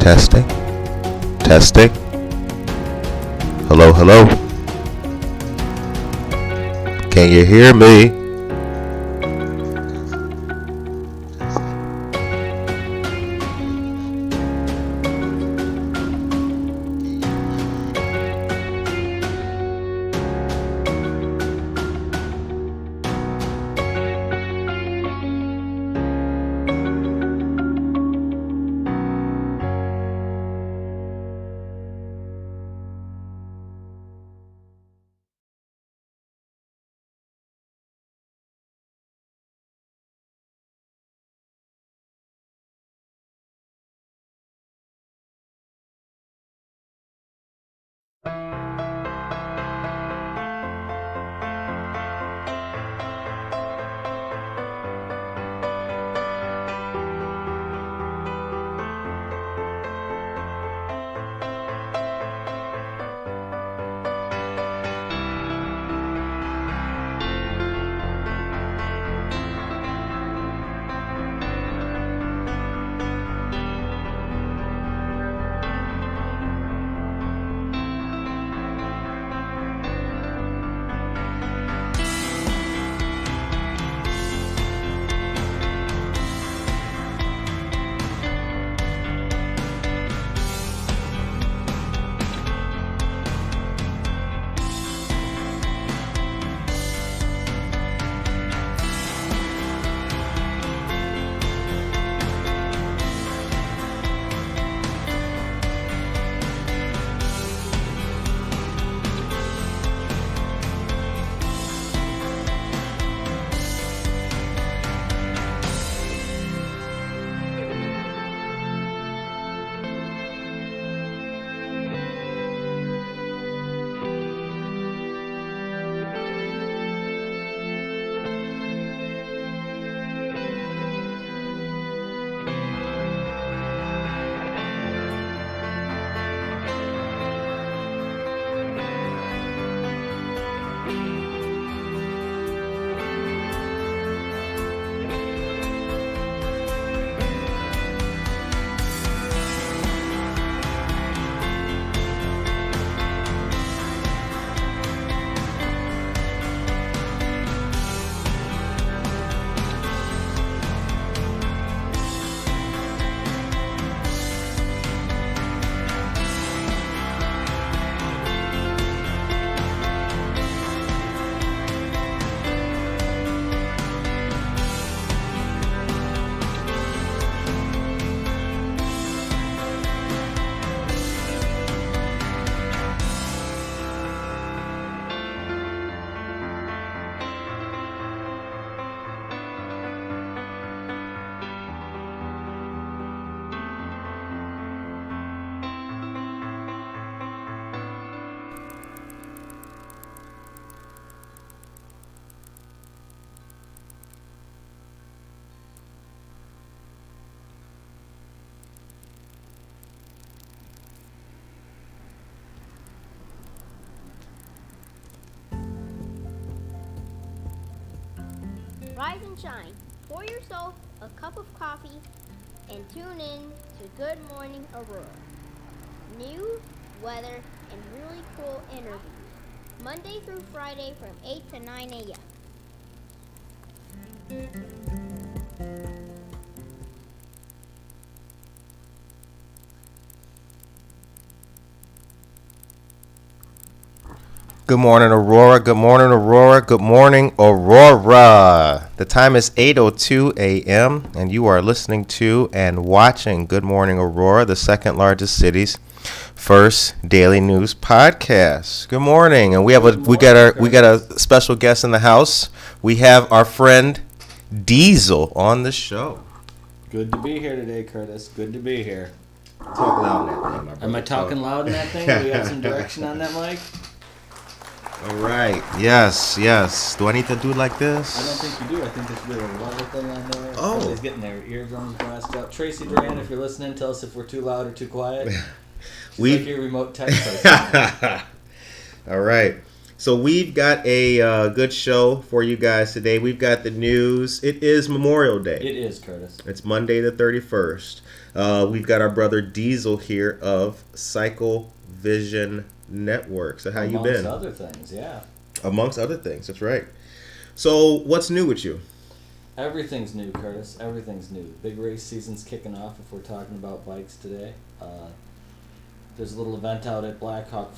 Testing. Testing. Hello, hello. Can you hear me? Rise and shine. Pour yourself a cup of coffee and tune in to Good Morning Aurora. News, weather, and really cool interviews. Monday through Friday from 8 to 9 a.m. Good morning, Aurora. Good morning, Aurora. Good morning, Aurora. The time is 8:02 a.m. and you are listening to and watching Good Morning Aurora, the second largest city's first daily news podcast. Good morning, and we got a special guest in the house. We have our friend Diesel on the show. Good to be here today, Curtis. Good to be here. Talk loud in that thing, my brother. Am I talking loud in that thing? Do we have some direction on that mic? All right. Yes. Do I need to do it like this? I don't think you do. I think there should be a level thing on there. Oh. Somebody's getting their eardrums blasted out. Tracy Duran, if you're listening, tell us if we're too loud or too quiet. She's like your remote tech person. All right. So we've got a good show for you guys today. We've got the news. It is Memorial Day. It is, Curtis. It's Monday the 31st. We've got our brother Diesel here of Cycle Vision Network. So how you been? Amongst other things, yeah. Amongst other things, that's right. So what's new with you? Everything's new, Curtis. Everything's new. Big race season's kicking off if we're talking about bikes today. There's a little event out at Blackhawk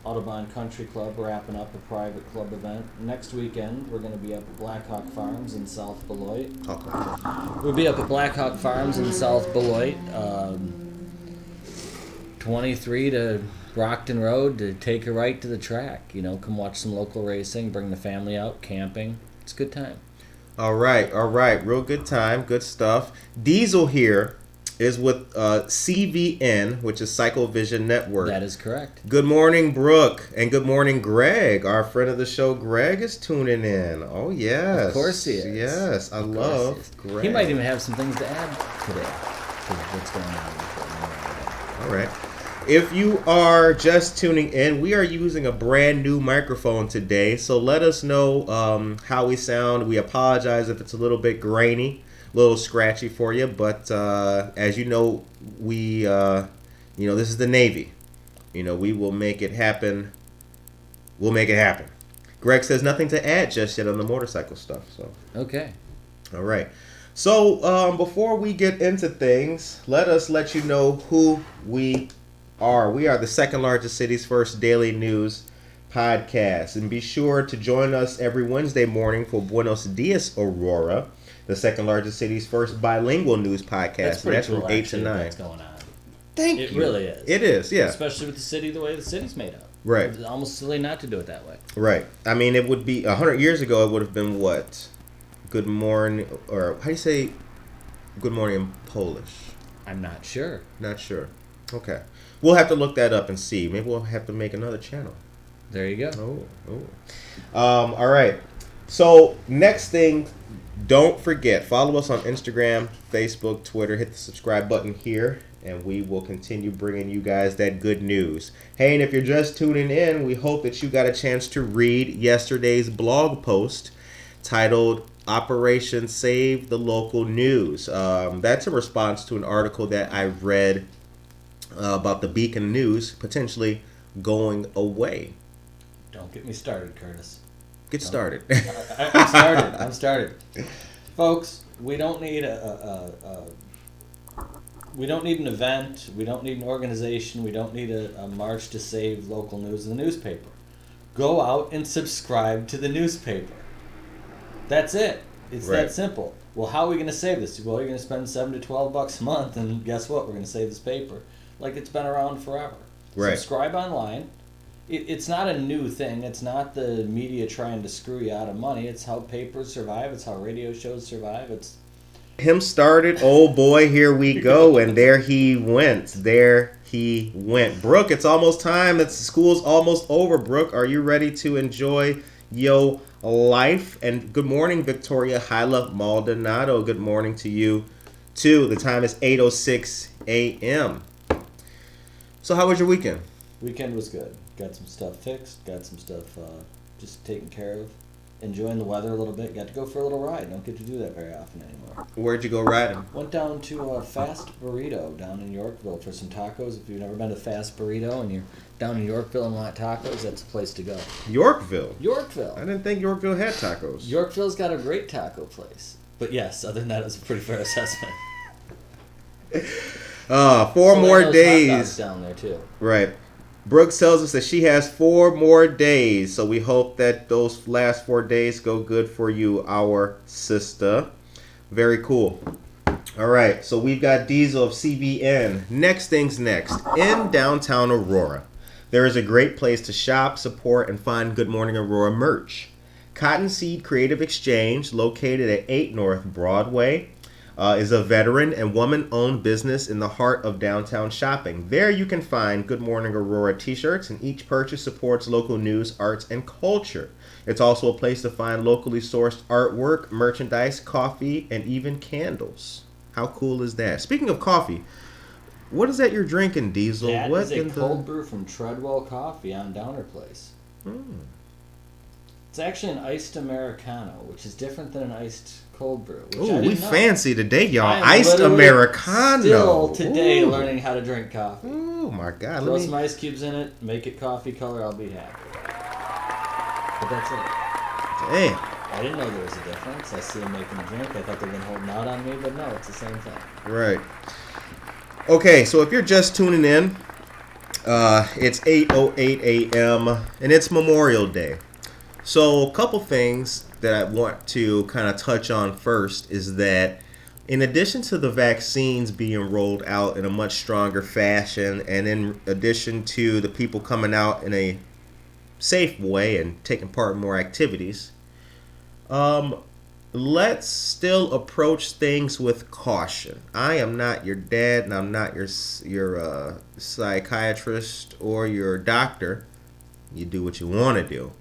Audubon Country Club, wrapping up a private club event. Next weekend, we're going to be up at Blackhawk Farms in South Beloit. We'll be up at Blackhawk Farms in South Beloit, 23 to Brockton Road to take a right to the track. You know, come watch some local racing, bring the family out, camping. It's a good time. All right. Real good time, good stuff. Diesel here is with CVN, which is Cycle Vision Network. That is correct. Good morning, Brooke, and good morning, Greg. Our friend of the show, Greg, is tuning in. Oh, yes. Of course he is. Yes, I love Greg. He might even have some things to add today to what's going on. All right. If you are just tuning in, we are using a brand new microphone today, so let us know how we sound. We apologize if it's a little bit grainy, a little scratchy for you, but as you know, this is the Navy. You know, we will make it happen. We'll make it happen. Greg says nothing to add just yet on the motorcycle stuff. So Okay. all right. So before we get into things, let you know who we are. We are the second largest city's first daily news podcast, and be sure to join us every Wednesday morning for Buenos Dias, Aurora, the second largest city's first bilingual news podcast. That's from cool, 8 to actually, 9. what's going on. Thank you. It really is. It is, yeah. Especially with the city, the way the city's made up. Right. It's almost silly not to do it that way. Right. I mean, it would be 100 years ago. It would have been what? Good morning, or how do you say good morning in Polish? I'm not sure. Not sure. Okay. We'll have to look that up and see. Maybe we'll have to make another channel. There you go. All right. So next thing, don't forget, follow us on Instagram, Facebook, Twitter. Hit the subscribe button here, and we will continue bringing you guys that good news. Hey, and if you're just tuning in, we hope that you got a chance to read yesterday's blog post titled Operation Save the Local News. That's a response to an article that I read about the Beacon News potentially going away. Don't get me started, Curtis. Get started. I'm started. Folks, we don't need we don't need an event. We don't need an organization. We don't need a march to save local news in the newspaper. Go out and subscribe to the newspaper. That's it. It's Right. that simple. Well, how are we going to save this? Well, you're going to spend $7 to $12 a month, and guess what? We're going to save this paper like it's been around forever. Right. Subscribe online. It's not a new thing. It's not the media trying to screw you out of money. It's how papers survive. It's how radio shows survive. It's Him started, oh boy, here we go, and there he went. Brooke, it's almost time. School's almost over. Brooke, are you ready to enjoy your life? And good morning, Victoria Hyla Maldonado. Good morning to you, too. The time is 8:06 a.m. So how was your weekend? Weekend was good. Got some stuff fixed. Got some stuff just taken care of. Enjoying the weather a little bit. Got to go for a little ride. Don't get to do that very often anymore. Where'd you go riding? Went down to Fast Burrito down in Yorkville for some tacos. If you've never been to Fast Burrito and you're down in Yorkville and want tacos, that's a place to go. Yorkville? Yorkville. I didn't think Yorkville had tacos. Yorkville's got a great taco place. But yes, other than that, it was a pretty fair assessment. 4 more Hot dogs days. down there too. Right. Brooks tells us that she has 4 more days, so we hope that those last 4 days go good for you, our sister. Very cool. All right, so we've got Diesel of CVN. Next thing's next. In downtown Aurora, there is a great place to shop, support, and find Good Morning Aurora merch. Cottonseed Creative Exchange, located at 8 North Broadway, is a veteran and woman-owned business in the heart of downtown shopping. There you can find Good Morning Aurora t-shirts, and each purchase supports local news, arts, and culture. It's also a place to find locally sourced artwork, merchandise, coffee, and even candles. How cool is that? Speaking of coffee, what is that you're drinking, Diesel? That is a cold brew from Treadwell Coffee on Downer Place. It's actually an iced Americano, which is different than an iced cold brew. Which Ooh, I we didn't know. fancy today, y'all. I am Iced literally Americano. Still today Ooh. learning how to drink coffee. Oh my God! Throw some ice cubes in it, make it coffee color, I'll be happy. But that's it. Damn. I didn't know there was a difference. I see them making a drink. I thought they'd been holding out on me, but no, it's the same thing. Right. Okay, so if you're just tuning in, it's 8:08 a.m. and it's Memorial Day. So a couple things that I want to kind of touch on first is that in addition to the vaccines being rolled out in a much stronger fashion, and in addition to the people coming out in a safe way and taking part in more activities, let's still approach things with caution. I am not your dad, and I'm not your psychiatrist or your doctor. You do what you want to do.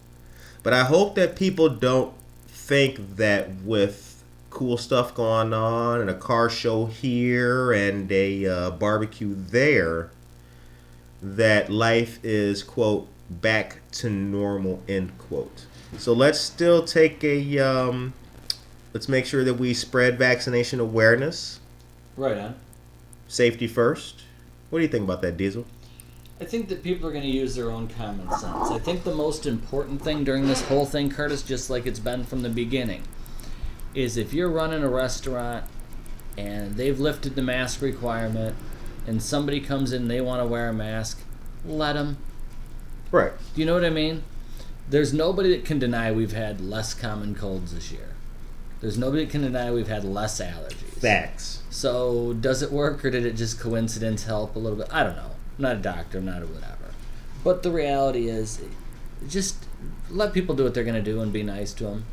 But I hope that people don't think that with cool stuff going on and a car show here and a barbecue there, that life is, quote, back to normal, end quote. So let's still take let's make sure that we spread vaccination awareness. Right on. Safety first. What do you think about that, Diesel? I think that people are going to use their own common sense. I think the most important thing during this whole thing, Curtis, just like it's been from the beginning, is if you're running a restaurant and they've lifted the mask requirement and somebody comes in and they want to wear a mask, let them. Right. Do you know what I mean? There's nobody that can deny we've had less common colds this year. There's nobody that can deny we've had less allergies. Facts. So does it work, or did it just coincidence help a little bit? I don't know. I'm not a doctor, I'm not a whatever. But the reality is, just let people do what they're going to do and be nice to them.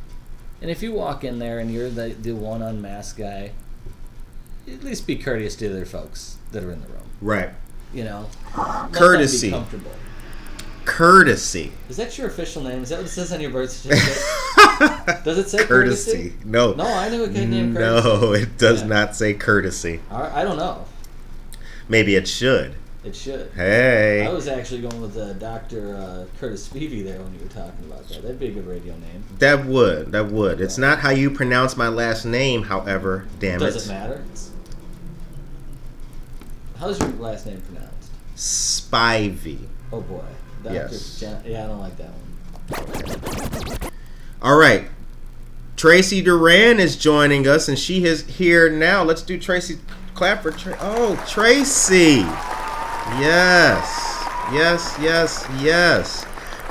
And if you walk in there and you're the one unmasked guy, at least be courteous to the other folks that are in the room. Right. You know? Courtesy. Let them be comfortable. Courtesy. Is that your official name? Is that what it says on your birth certificate? Does it say courtesy? No. No, I knew a kid named Courtesy. No, it does not say courtesy. I don't know. Maybe it should. It should. Hey. I was actually going with Dr. Curtis Phoebe there when you were talking about that. That'd be a good radio name. That would. It's not how you pronounce my last name, however, damn it. Does it matter? How's your last name pronounced? Spivey. Oh boy. Yes. Yeah, I don't like that one. All right. Tracy Duran is joining us, and she is here now. Let's do Tracy. Clap for Tracy. Yes.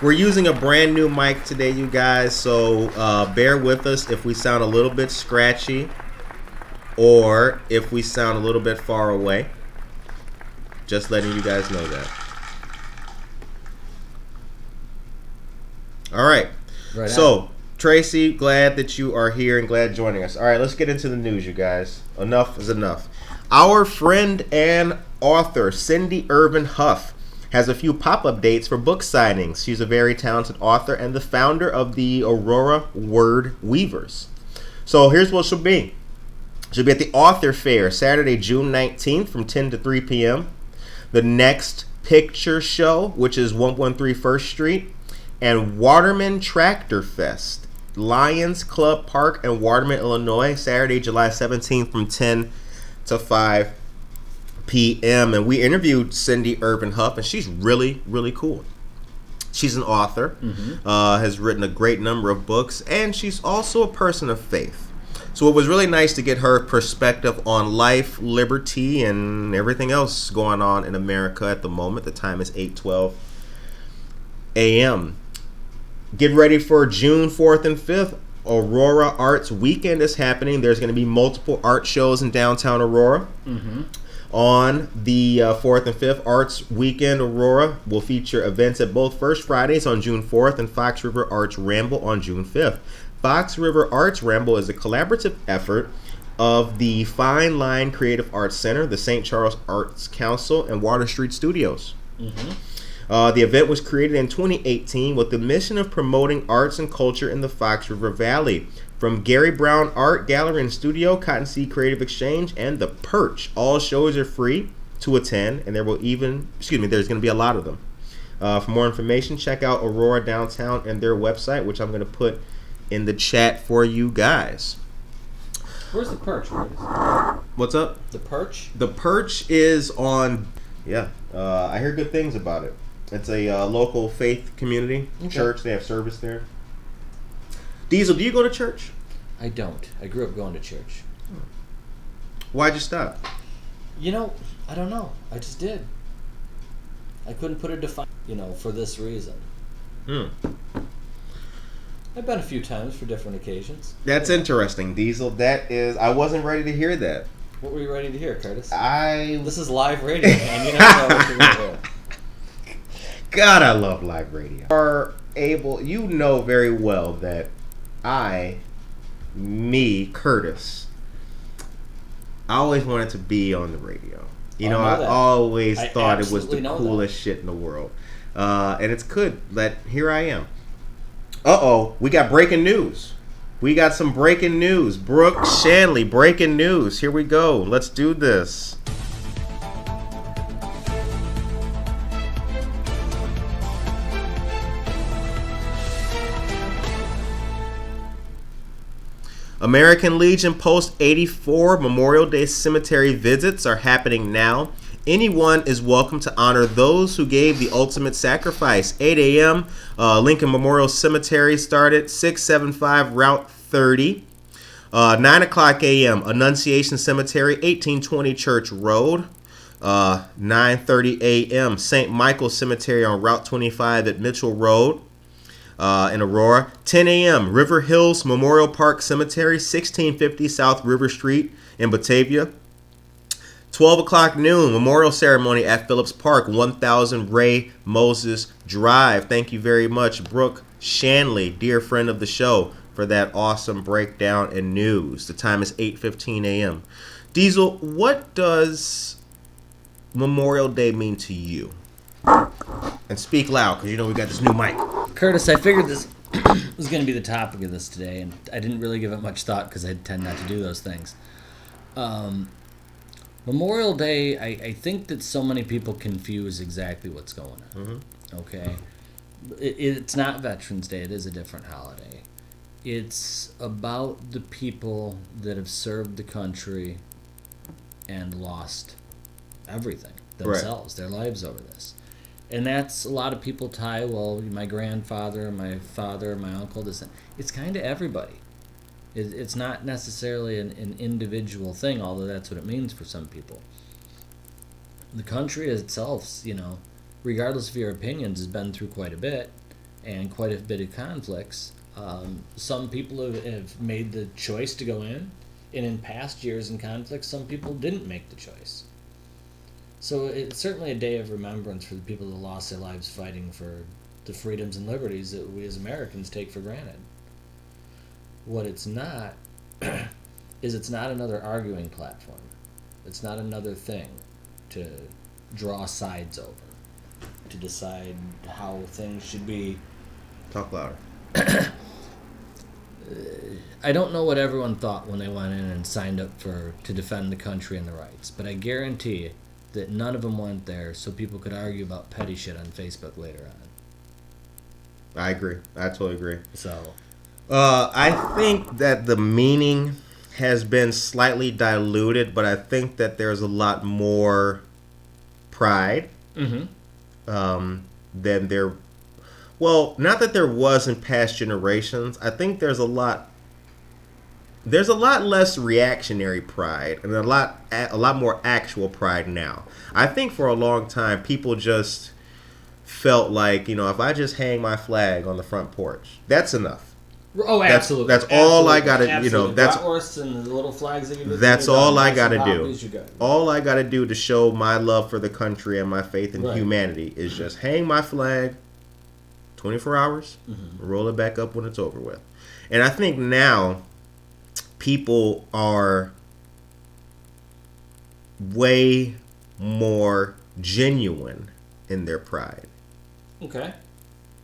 We're using a brand new mic today, you guys, so bear with us if we sound a little bit scratchy or if we sound a little bit far away. Just letting you guys know that. All right. So, Tracy, glad that you are here and glad joining us. All right, let's get into the news, you guys. Enough is enough. Our friend and author, Cindy Irvin Huff, has a few pop-up dates for book signings. She's a very talented author and the founder of the Aurora Word Weavers. So here's what she'll be. She'll be at the Author Fair Saturday, June 19th from 10 to 3 p.m. The Next Picture Show, which is 113 First Street, and Waterman Tractor Fest, Lions Club Park in Waterman, Illinois, Saturday, July 17th from 10 to 5 p.m. And we interviewed Cindy Irvin Huff, and she's really, really cool. She's an author, has written a great number of books, and she's also a person of faith. So it was really nice to get her perspective on life, liberty, and everything else going on in America at the moment. The time is 8:12 a.m. Get ready for June 4th and 5th. Aurora Arts Weekend is happening. There's going to be multiple art shows in downtown Aurora. On the 4th and 5th, Arts Weekend Aurora will feature events at both First Fridays on June 4th and Fox River Arts Ramble on June 5th. Fox River Arts Ramble is a collaborative effort of the Fine Line Creative Arts Center, the St. Charles Arts Council, and Water Street Studios. The event was created in 2018 with the mission of promoting arts and culture in the Fox River Valley. From Gary Brown Art Gallery and Studio, Cottonseed Creative Exchange, and The Perch. All shows are free to attend, and there's going to be a lot of them. For more information, check out Aurora Downtown and their website, which I'm going to put in the chat for you guys. Where's the perch? What's up? The perch? The perch is on, I hear good things about it. It's a local faith community church. They have service there. Diesel, do you go to church? I don't. I grew up going to church. Why'd you stop? I don't know. I just did. I couldn't put a for this reason. I've been a few times for different occasions. That's interesting, Diesel. I wasn't ready to hear that. What were you ready to hear, Curtis? This is live radio, man. You never know what you're going to hear. God, I love live radio. You know very well that Curtis, I always wanted to be on the radio. I always thought it was the coolest shit in the world. And it's good that here I am. We got breaking news. We got some breaking news. Brooke Shanley, breaking news. Here we go. Let's do this. American Legion Post 84 Memorial Day Cemetery visits are happening now. Anyone is welcome to honor those who gave the ultimate sacrifice. 8 a.m. Lincoln Memorial Cemetery started 675 Route 30. 9 o'clock a.m. Annunciation Cemetery, 1820 Church Road. 9:30 a.m. St. Michael Cemetery on Route 25 at Mitchell Road. In Aurora. 10 a.m. River Hills Memorial Park Cemetery, 1650 South River Street in Batavia. 12 o'clock noon, memorial ceremony at Phillips Park, 1000 Ray Moses Drive. Thank you very much, Brooke Shanley, dear friend of the show, for that awesome breakdown and news. The time is 8:15 a.m. Diesel, what does Memorial Day mean to you? And speak loud, because we got this new mic. Curtis, I figured this was going to be the topic of this today, and I didn't really give it much thought because I tend not to do those things. Memorial Day, I think that so many people confuse exactly what's going on. Mm-hmm. Okay? It's not Veterans Day. It is a different holiday. It's about the people that have served the country and lost everything themselves, their lives over this. And that's a lot of people tie, my grandfather, my father, my uncle, this. It's kind of everybody. It's not necessarily an individual thing, although that's what it means for some people. The country itself, regardless of your opinions, has been through quite a bit and quite a bit of conflicts. Some people have made the choice to go in, and in past years in conflicts, some people didn't make the choice. So it's certainly a day of remembrance for the people that lost their lives fighting for the freedoms and liberties that we as Americans take for granted. What it's not is it's not another arguing platform. It's not another thing to draw sides over, to decide how things should be. Talk louder. I don't know what everyone thought when they went in and signed up to defend the country and the rights, but I guarantee you that none of them went there so people could argue about petty shit on Facebook later on. I agree. I totally agree. So, I think that the meaning has been slightly diluted, but I think that there's a lot more pride than there. Well, not that there was in past generations. I think there's a lot less reactionary pride and a lot more actual pride now. I think for a long time people just felt like, if I just hang my flag on the front porch, that's enough. Oh, absolutely. That's all I gotta. That's bratwursts and the little flags that you. That's all I gotta do. All I gotta do to show my love for the country and my faith in humanity is just hang my flag. 24 hours, roll it back up when it's over with. And I think now people are way more genuine in their pride. Okay.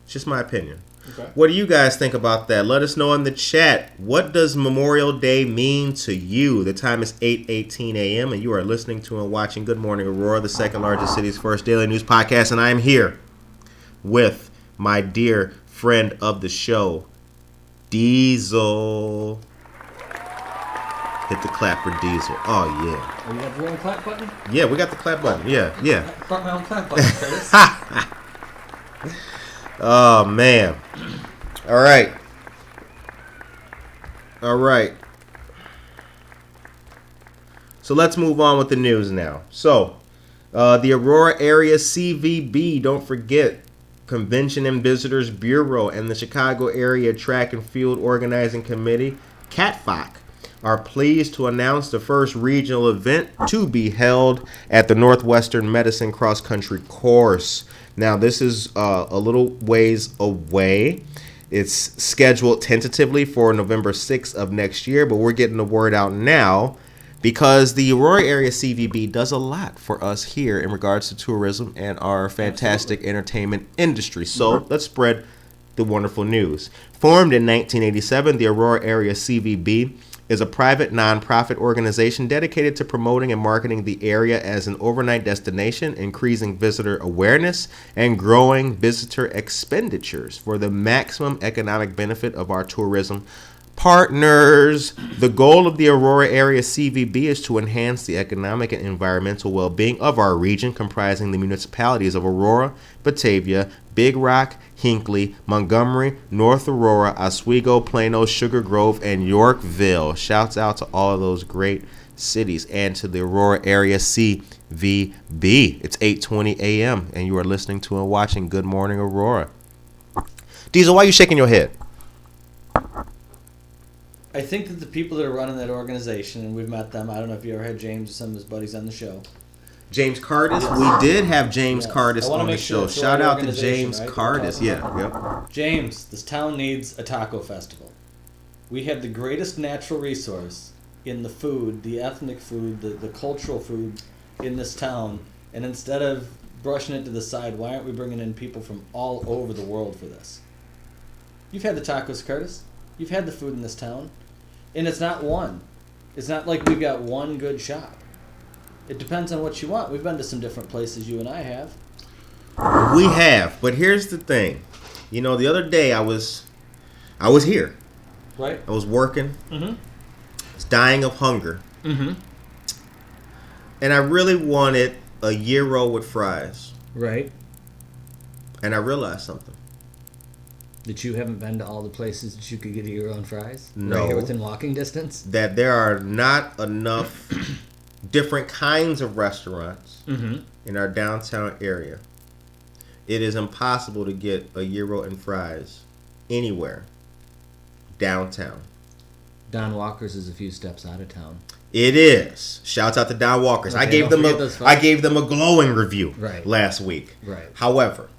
It's just my opinion. Okay. What do you guys think about that? Let us know in the chat. What does Memorial Day mean to you? The time is 8:18 a.m. and you are listening to and watching Good Morning Aurora, the second largest city's first daily news podcast, and I am here with my dear friend of the show, Diesel. Hit the clap for Diesel. Oh, yeah. Oh, you got your own clap button? Yeah, we got the clap button. Yeah. I brought my own clap button, Curtis. Oh, man. All right. So let's move on with the news now. So, the Aurora Area CVB, don't forget, Convention and Visitors Bureau and the Chicago Area Track and Field Organizing Committee, CATFOC, are pleased to announce the first regional event to be held at the Northwestern Medicine Cross Country Course. Now, this is a little ways away. It's scheduled tentatively for November 6th of next year, but we're getting the word out now because the Aurora Area CVB does a lot for us here in regards to tourism and our fantastic entertainment industry. So let's spread the wonderful news. Formed in 1987, the Aurora Area CVB is a private nonprofit organization dedicated to promoting and marketing the area as an overnight destination, increasing visitor awareness, and growing visitor expenditures for the maximum economic benefit of our tourism partners. The goal of the Aurora Area CVB is to enhance the economic and environmental well-being of our region, comprising the municipalities of Aurora, Batavia, Big Rock, Hinckley, Montgomery, North Aurora, Oswego, Plano, Sugar Grove, and Yorkville. Shouts out to all of those great cities and to the Aurora Area CVB. It's 8:20 a.m. and you are listening to and watching Good Morning Aurora. Diesel, why are you shaking your head? I think that the people that are running that organization, and we've met them, I don't know if you ever had James or some of his buddies on the show. James Cardis. We did have James Cardis on the show. Sure Shout out to James Cardis. Yeah. Yep. James, this town needs a taco festival. We have the greatest natural resource in the food, the ethnic food, the cultural food in this town. And instead of brushing it to the side, why aren't we bringing in people from all over the world for this? You've had the tacos, Curtis. You've had the food in this town. And it's not one. It's not like we've got one good shop. It depends on what you want. We've been to some different places, you and I have. We have, but here's the thing. You know, the other day I was here. Right. I was working. Mm-hmm. I was dying of hunger. Mm-hmm. And I really wanted a gyro with fries. Right. And I realized something. That you haven't been to all the places that you could get your own fries? No. Right here within walking distance? That there are not enough different kinds of restaurants in our downtown area. It is impossible to get a gyro and fries anywhere downtown. Don Walker's is a few steps out of town. It is. Shouts out to Don Walker's. Okay, I gave them a glowing review last week. Right. However,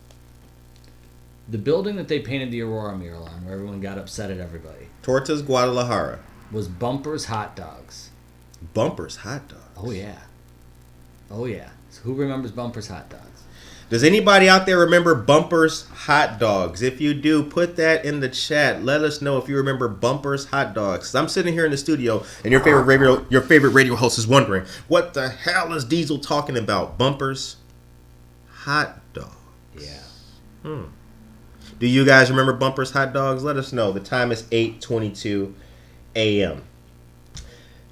the building that they painted the Aurora mural on, where everyone got upset at everybody, Tortas Guadalajara, was Bumper's Hot Dogs. Bumper's Hot Dogs. Oh yeah. So who remembers Bumper's Hot Dogs? Does anybody out there remember Bumper's Hot Dogs? If you do, put that in the chat. Let us know if you remember Bumper's Hot Dogs. I'm sitting here in the studio, and your favorite radio host is wondering, what the hell is Diesel talking about? Bumper's Hot Dogs. Yeah. Do you guys remember Bumper's Hot Dogs? Let us know. The time is 8:22 a.m.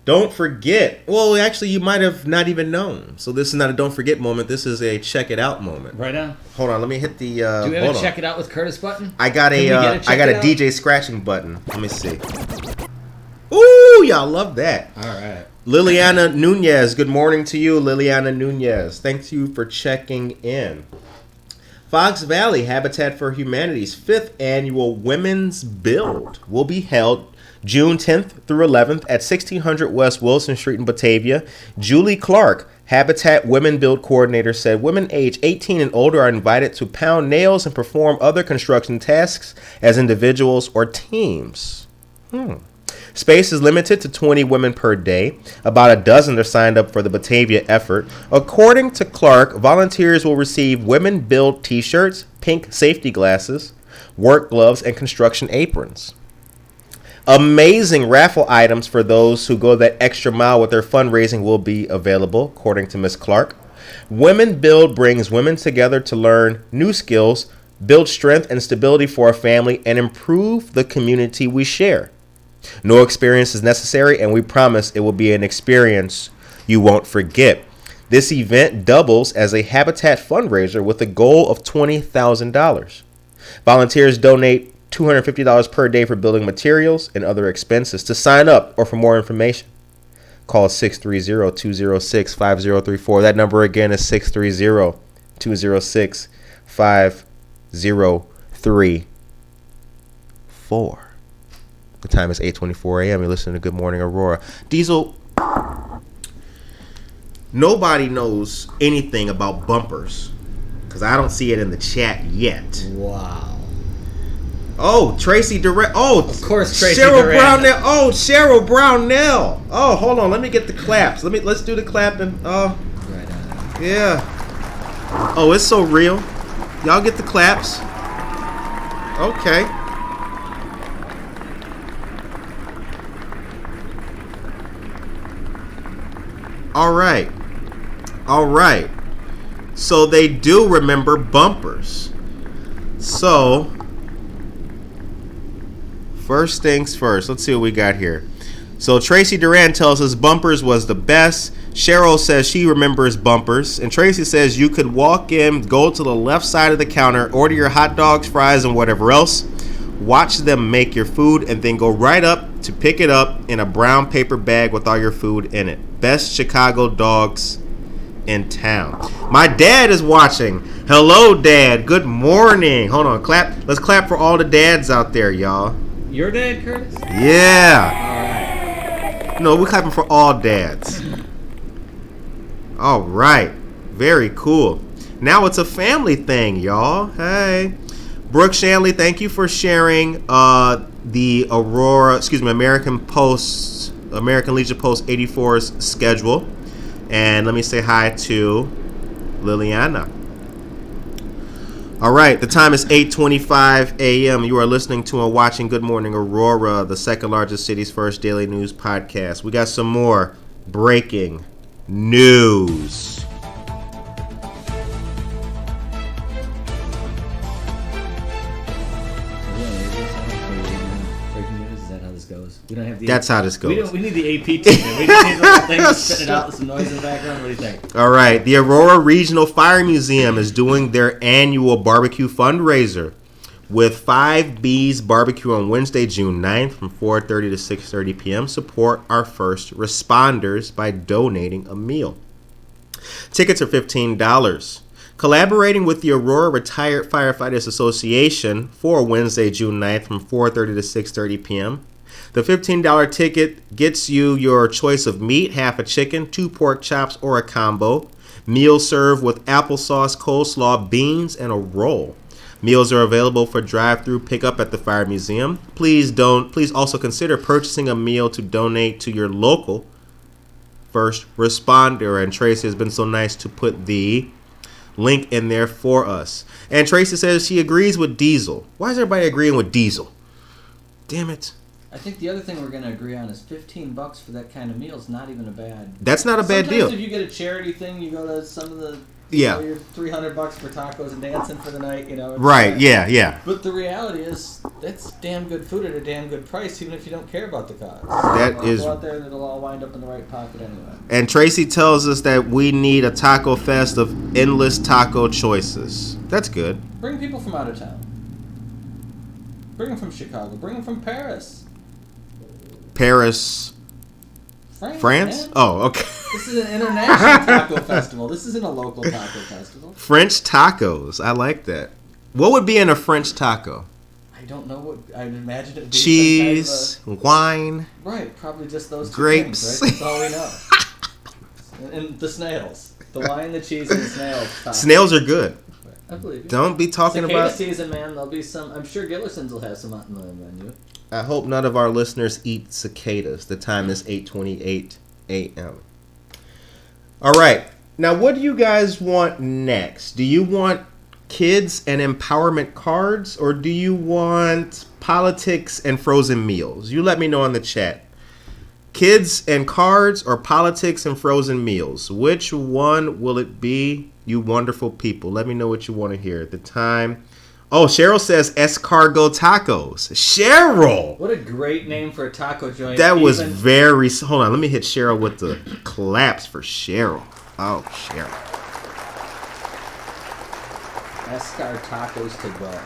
Don't forget. Well, actually, you might have not even known. So this is not a don't forget moment. This is a check it out moment. Right on. Hold on. Let me hit the. Do you have a check it out with Curtis button? I got a DJ scratching button. Let me see. Ooh, y'all love that. All right. Liliana Nunez. Good morning to you, Liliana Nunez. Thank you for checking in. Fox Valley Habitat for Humanity's 5th annual Women's Build will be held June 10th through 11th at 1600 West Wilson Street in Batavia. Julie Clark, Habitat Women Build Coordinator, said women age 18 and older are invited to pound nails and perform other construction tasks as individuals or teams. Space is limited to 20 women per day. About a dozen are signed up for the Batavia effort. According to Clark, volunteers will receive Women Build t-shirts, pink safety glasses, work gloves, and construction aprons. Amazing raffle items for those who go that extra mile with their fundraising will be available, according to Ms. Clark. Women Build brings women together to learn new skills, build strength and stability for our family, and improve the community we share. No experience is necessary, and we promise it will be an experience you won't forget. This event doubles as a Habitat fundraiser with a goal of $20,000. Volunteers donate $250 per day for building materials and other expenses. To sign up or for more information, call 630-206-5034. That number again is 630-206-5034. The time is 8:24 a.m. You're listening to Good Morning Aurora. Diesel, nobody knows anything about bumpers because I don't see it in the chat yet. Wow. Oh, Tracy Durant. Oh, of course, Tracy Cheryl Durant. Brownell. Oh, Cheryl Brownell. Oh, hold on. Let me get the claps. Let's do the clapping. Oh, Right on. yeah. Oh, it's so real. Y'all get the claps. Okay. All right. So they do remember bumpers. So, first things first. Let's see what we got here. So Tracy Duran tells us bumpers was the best. Cheryl says she remembers bumpers. And Tracy says you could walk in, go to the left side of the counter, order your hot dogs, fries, and whatever else. Watch them make your food and then go right up to pick it up in a brown paper bag with all your food in it. Best Chicago dogs in town. My dad is watching. Hello, Dad. Good morning. Hold on. Clap. Let's clap for all the dads out there, y'all. Your dad, Curtis? Yeah. All right. No, we're clapping for all dads. All right. Very cool. Now it's a family thing, y'all. Hey. Brooke Shanley, thank you for sharing the American Legion Post 84's schedule. And let me say hi to Liliana. All right, the time is 8:25 a.m. You are listening to and watching Good Morning Aurora, the second largest city's first daily news podcast. We got some more breaking news. We don't have the That's how this goes. We need the AP team. We just need the little thing to spit it out with some noise in the background. What do you think? All right. The Aurora Regional Fire Museum is doing their annual barbecue fundraiser with 5 B's Barbecue on Wednesday, June 9th from 4:30 to 6:30 p.m. Support our first responders by donating a meal. Tickets are $15. Collaborating with the Aurora Retired Firefighters Association for Wednesday, June 9th from 4:30 to 6:30 p.m. The $15 ticket gets you your choice of meat, half a chicken, 2 pork chops, or a combo. Meals served with applesauce, coleslaw, beans, and a roll. Meals are available for drive-through pickup at the Fire Museum. Please also consider purchasing a meal to donate to your local first responder. And Tracy has been so nice to put the link in there for us. And Tracy says she agrees with Diesel. Why is everybody agreeing with Diesel? Damn it. I think the other thing we're going to agree on is $15 for that kind of meal is not even a bad. That's not a bad deal. Sometimes if you get a charity thing, you go to some of the. Yeah. You're $300 for tacos and dancing for the night, Right. Yeah. But the reality is, that's damn good food at a damn good price, even if you don't care about the cost. That is. Go out there and it'll all wind up in the right pocket anyway. And Tracy tells us that we need a taco fest of endless taco choices. That's good. Bring people from out of town. Bring them from Chicago. Bring them from Paris. France? Man. Oh, okay. This is an international taco festival. This isn't a local taco festival. French tacos. I like that. What would be in a French taco? I don't know what. I'd imagine it would be cheese, some kind of wine. Right, probably just those two grapes. things, right? That's all we know. And the snails. The wine, the cheese, and the snails. Taco. Snails are good. I believe you. Don't be talking Cicada about... season, man. There'll be some... I'm sure Gillerson's will have some on the menu. I hope none of our listeners eat cicadas. The time is 8:28 a.m. All right. Now, what do you guys want next? Do you want kids and empowerment cards, or do you want politics and frozen meals? You let me know in the chat. Kids and cards or politics and frozen meals? Which one will it be, you wonderful people? Let me know what you want to hear. The time... Oh, Cheryl says Escargot Tacos. Cheryl! What a great name for a taco joint. That was very... Hold on, let me hit Cheryl with the claps for Cheryl. Oh, Cheryl. Escar Tacos to go.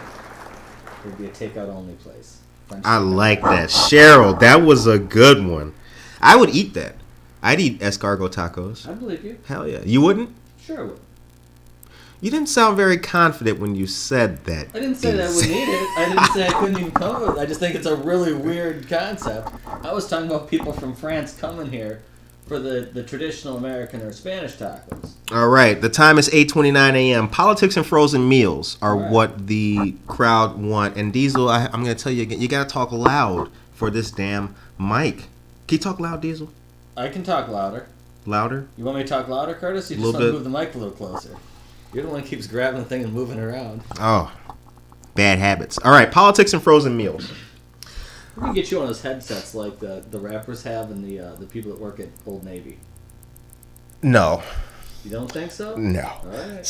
Would be a takeout only place. I like that. Cheryl, that was a good one. I would eat that. I'd eat escargot tacos. I believe you. Hell yeah. You wouldn't? Sure I would. You didn't sound very confident when you said that. I didn't say that I wouldn't eat it. I didn't say I couldn't even come with it. I just think it's a really weird concept. I was talking about people from France coming here for the traditional American or Spanish tacos. All right. The time is 8:29 a.m. Politics and frozen meals are what the crowd want. And Diesel, I'm going to tell you again, you got to talk loud for this damn mic. Can you talk loud, Diesel? I can talk louder. Louder? You want me to talk louder, Curtis? You just want to move the mic a little closer. You're the one who keeps grabbing the thing and moving it around. Oh, bad habits. All right, politics and frozen meals. We can get you one of those headsets like the rappers have and the people that work at Old Navy. No. You don't think so? No. All right.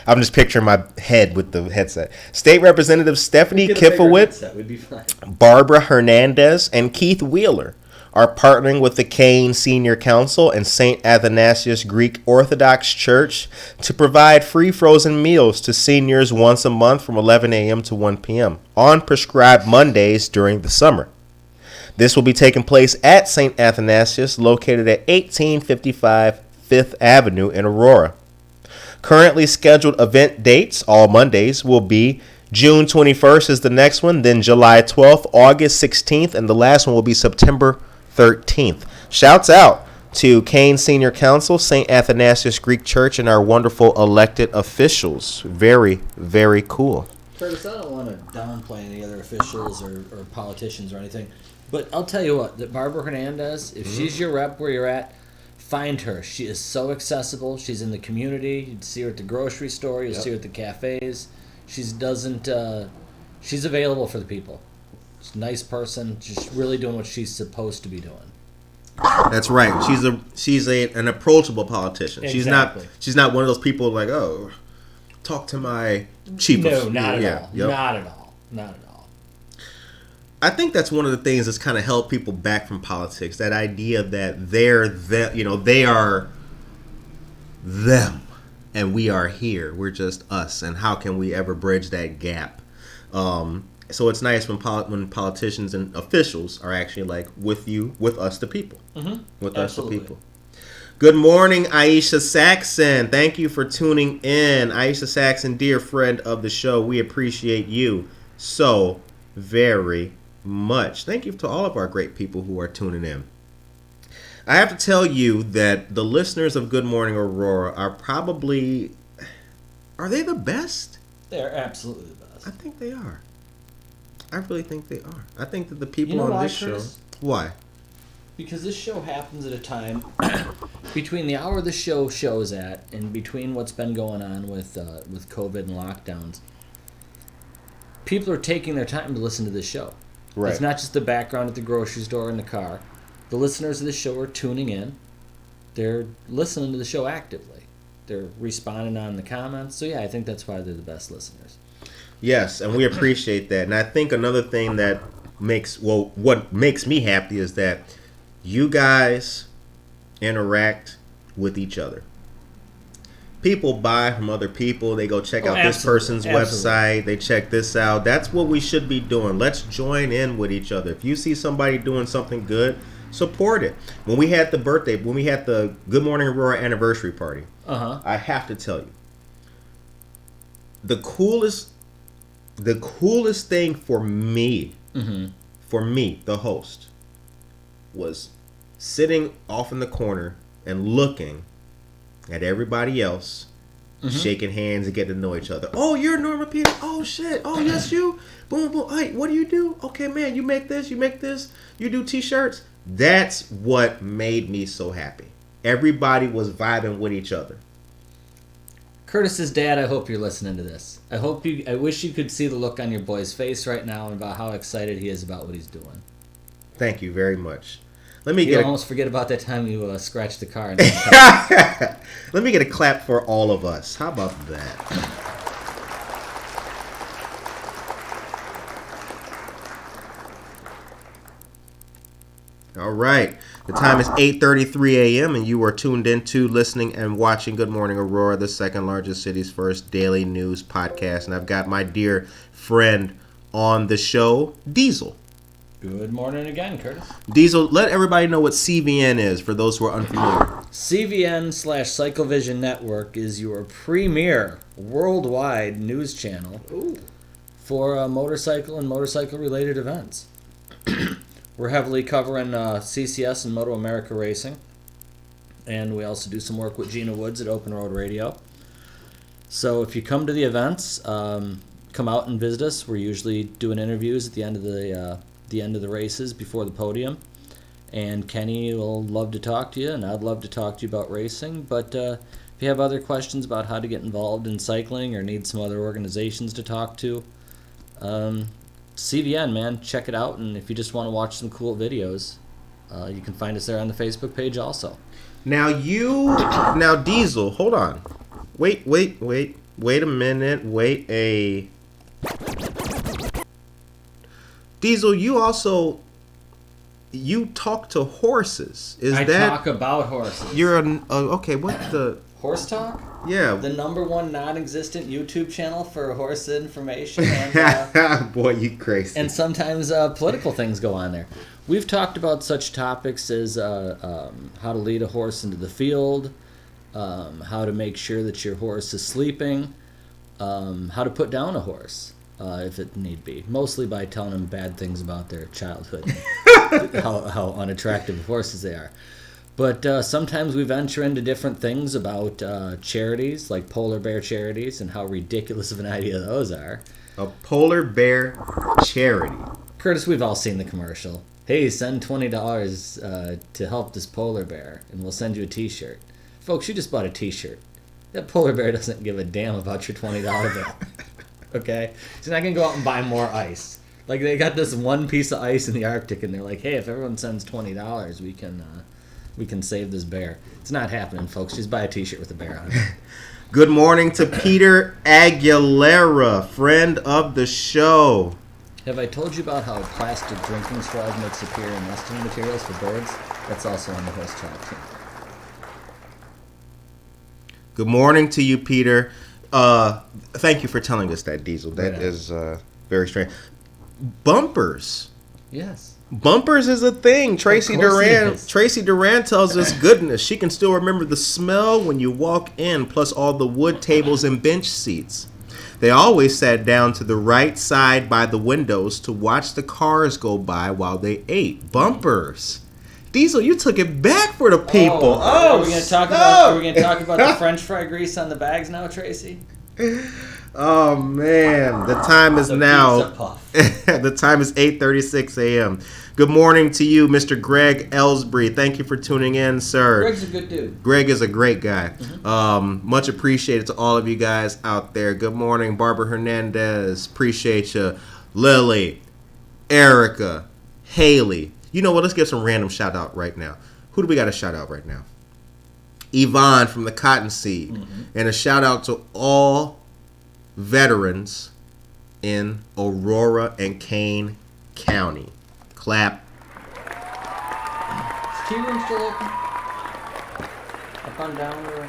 I'm just picturing my head with the headset. State Representative Stephanie Kifowitz, we'd be fine. Barbara Hernandez, and Keith Wheeler are partnering with the Kane Senior Council and St. Athanasius Greek Orthodox Church to provide free frozen meals to seniors once a month from 11 a.m. to 1 p.m. on prescribed Mondays during the summer. This will be taking place at St. Athanasius, located at 1855 5th Avenue in Aurora. Currently scheduled event dates, all Mondays, will be June 21st is the next one, then July 12th, August 16th, and the last one will be September 13th. Shouts out to Kane Senior Council, St. Athanasius Greek Church, and our wonderful elected officials. Very, very cool. Curtis, I don't want to downplay any other officials or politicians or anything, but I'll tell you what, that Barbara Hernandez, if she's your rep where you're at, find her. She is so accessible. She's in the community. You'd see her at the grocery store. You'll see her at the cafes. She's available for the people. She's a nice person. Just really doing what she's supposed to be doing. That's right. She's an approachable politician. Exactly. She's not one of those people like, oh, talk to my chief. No, not at all. Yep. Not at all. Not at all. I think that's one of the things that's kind of held people back from politics. That idea that they are them, and we are here. We're just us, and how can we ever bridge that gap? So it's nice when politicians and officials are actually like with us, the people, with Absolutely. us, the people. Good morning, Aisha Saxon. Thank you for tuning in, Aisha Saxon, dear friend of the show. We appreciate you so very much. Thank you to all of our great people who are tuning in. I have to tell you that the listeners of Good Morning Aurora are they the best? They're absolutely the best. I think they are. I really think they are. I think that the people You know on why, this Curtis? show... Why? Because this show happens at a time between the hour the show shows at and between what's been going on with COVID and lockdowns. People are taking their time to listen to this show. Right. It's not just the background at the grocery store in the car. The listeners of the show are tuning in. They're listening to the show actively. They're responding on the comments. So yeah, I think that's why they're the best listeners. Yes, and we appreciate that. And I think another thing that what makes me happy is that you guys interact with each other. People buy from other people. They go check out this person's website. They check this out. That's what we should be doing. Let's join in with each other. If you see somebody doing something good, support it. When we had the Good Morning Aurora anniversary party, I have to tell you, the coolest thing for me, the host, was sitting off in the corner and looking at everybody else, shaking hands and getting to know each other. Oh, you're Norma Peter. Oh, shit. Oh, yes, you. Boom, boom. Hey, what do you do? Okay, man, you make this, you do T-shirts. That's what made me so happy. Everybody was vibing with each other. Curtis's dad, I hope you're listening to this. I wish you could see the look on your boy's face right now about how excited he is about what he's doing. Thank you very much. You almost forget about that time you scratched the car. Let me get a clap for all of us. How about that? All right. The time is 8:33 a.m. and you are tuned into, listening, and watching Good Morning Aurora, the second largest city's first daily news podcast. And I've got my dear friend on the show, Diesel. Good morning again, Curtis. Diesel, let everybody know what CVN is for those who are unfamiliar. CVN/CycleVision Network is your premier worldwide news channel for motorcycle and motorcycle-related events. We're heavily covering CCS and Moto America racing, and we also do some work with Gina Woods at Open Road Radio. So if you come to the events, come out and visit us. We're usually doing interviews at the end of the races before the podium, and Kenny will love to talk to you, and I'd love to talk to you about racing. But if you have other questions about how to get involved in cycling or need some other organizations to talk to, CVN, man, check it out. And if you just want to watch some cool videos, you can find us there on the Facebook page also. Now Diesel, hold on. Wait a minute. Diesel, you talk to horses. I talk about horses. You're okay, what the... Horse Talk? Yeah. The number one non-existent YouTube channel for horse information. And, boy, you crazy. And sometimes political things go on there. We've talked about such topics as how to lead a horse into the field, how to make sure that your horse is sleeping, how to put down a horse if it need be. Mostly by telling them bad things about their childhood, how unattractive horses they are. But sometimes we venture into different things about charities, like polar bear charities, and how ridiculous of an idea those are. A polar bear charity. Curtis, we've all seen the commercial. Hey, send $20 to help this polar bear, and we'll send you a T-shirt. Folks, you just bought a T-shirt. That polar bear doesn't give a damn about your $20 bill. Okay? He's not going to go out and buy more ice. Like, they got this one piece of ice in the Arctic, and they're like, hey, if everyone sends $20, we can save this bear. It's not happening, folks. Just buy a T-shirt with a bear on it. Good morning to Peter Aguilera, friend of the show. Have I told you about how plastic drinking straws make superior nesting materials for birds? That's also on the Horse Talk channel. Good morning to you, Peter. Thank you for telling us that, Diesel. That is very strange. Bumpers. Yes. Bumpers is a thing. Tracy Duran tells us, goodness, she can still remember the smell when you walk in, plus all the wood tables and bench seats. They always sat down to the right side by the windows to watch the cars go by while they ate. Bumpers. Diesel, you took it back for the people. Are we going to talk about the French fry grease on the bags now, Tracy? Oh man, the time is now. The time is 8:36 a.m. Good morning to you, Mr. Greg Ellsbury. Thank you for tuning in, sir. Greg's a good dude. Greg is a great guy. Mm-hmm. Much appreciated to all of you guys out there. Good morning, Barbara Hernandez. Appreciate you, Lily, Erica, Haley. You know what? Let's give some random shout out right now. Who do we got to shout out right now? Yvonne from the Cottonseed, and a shout out to all veterans in Aurora and Kane County. Clap. Is tea room still open? Up on down or...